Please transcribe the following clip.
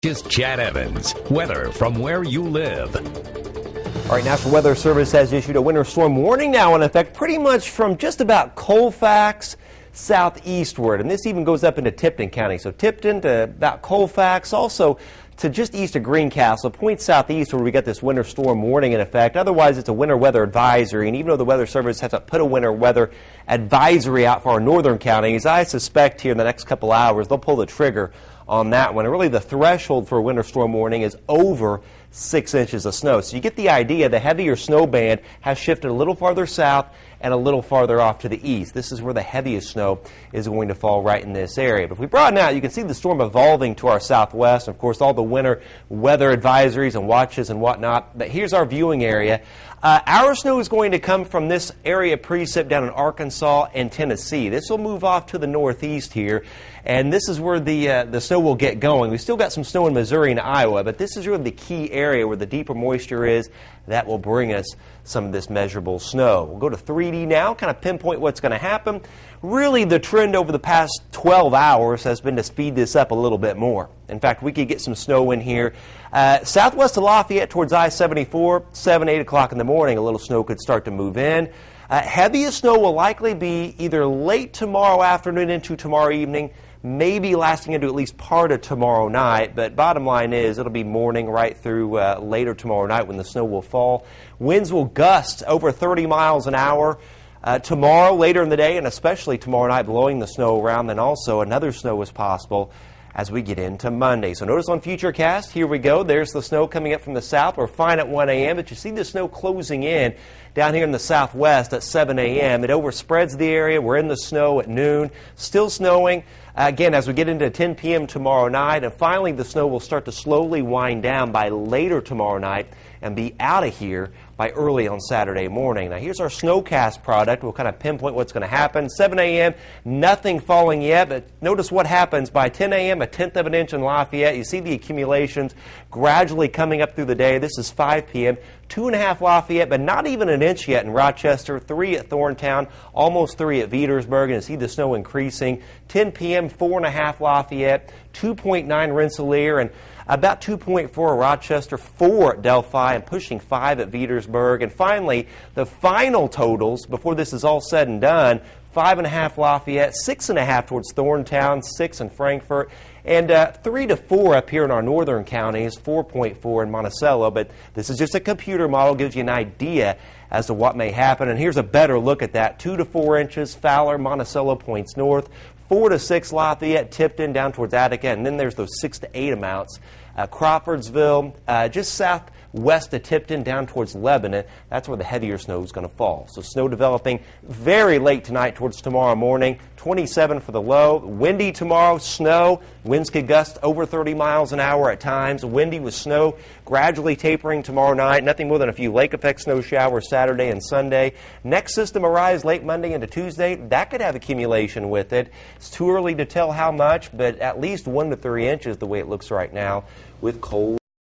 Is Chad Evans. Weather from where you live. All right, National Weather Service has issued a winter storm warning now in effect pretty much from just about Colfax southeastward. And this even goes up into Tipton County. So Tipton to about Colfax, also to just east of Greencastle, point southeast where we got this winter storm warning in effect. Otherwise, it's a winter weather advisory. And even though the Weather Service has to put a winter weather advisory out for our northern counties, I suspect here in the next couple hours they'll pull the trigger on that one. And really the threshold for a winter storm warning is over 6 inches of snow. So you get the idea. The heavier snow band has shifted a little farther south and a little farther off to the east. This is where the heaviest snow is going to fall, right in this area. But if we broaden out, you can see the storm evolving to our southwest. Of course, all the winter weather advisories and watches and whatnot. But here's our viewing area. Our snow is going to come from this area precip down in Arkansas and Tennessee. This will move off to the northeast here, and this is where the snow will get going. We've still got some snow in Missouri and Iowa, but this is really the key area where the deeper moisture is that will bring us some of this measurable snow. We'll go to 3D now, kind of pinpoint what's going to happen. Really, the trend over the past 12 hours has been to speed this up a little bit more. In fact, we could get some snow in here. Southwest of Lafayette towards I-74, 7, 8 o'clock in the morning, a little snow could start to move in. Heaviest snow will likely be either late tomorrow afternoon into tomorrow evening, maybe lasting into at least part of tomorrow night. But bottom line is it'll be morning right through later tomorrow night when the snow will fall. Winds will gust over 30 miles an hour. Tomorrow, later in the day, and especially tomorrow night, blowing the snow around. Then also another snow is possible as we get into Monday. So notice on FutureCast, here we go. There's the snow coming up from the south. We're fine at 1 a.m., but you see the snow closing in down here in the southwest at 7 a.m. It overspreads the area. We're in the snow at noon. Still snowing. Again, as we get into 10 p.m. tomorrow night, and finally the snow will start to slowly wind down by later tomorrow night and be out of here by early on Saturday morning. Now, here's our SNOWCAST product. We'll kind of pinpoint what's going to happen. 7 a.m., nothing falling yet, but notice what happens by 10 a.m., a tenth of an inch in Lafayette. You see the accumulations gradually coming up through the day. This is 5 p.m., 2.5 Lafayette, but not even an inch yet in Rochester, 3 at Thorntown, almost 3 at Petersburg, and you see the snow increasing. 10 p.m., 4.5 Lafayette, 2.9 Rensselaer, and about 2.4 at Rochester, 4 at Delphi, and pushing 5 at Petersburg. And finally, the final totals, before this is all said and done, 5.5 Lafayette, 6.5 towards Thorntown, 6 in Frankfort, and 3 to 4 up here in our northern counties, 4.4 in Monticello. But this is just a computer model, gives you an idea as to what may happen. And here's a better look at that. 2 to 4 inches, Fowler, Monticello points north, 4 to 6 Lafayette, Tipton, down towards Attica, and then there's those 6 to 8 amounts. Crawfordsville, just southwest of Tipton, down towards Lebanon. That's where the heavier snow is going to fall. So snow developing very late tonight towards tomorrow morning. 27 for the low. Windy tomorrow, snow. Winds could gust over 30 miles an hour at times. Windy with snow gradually tapering tomorrow night. Nothing more than a few lake effect snow showers Saturday and Sunday. Next system arrives late Monday into Tuesday. That could have accumulation with it. It's too early to tell how much, but at least 1 to 3 inches the way it looks right now with cold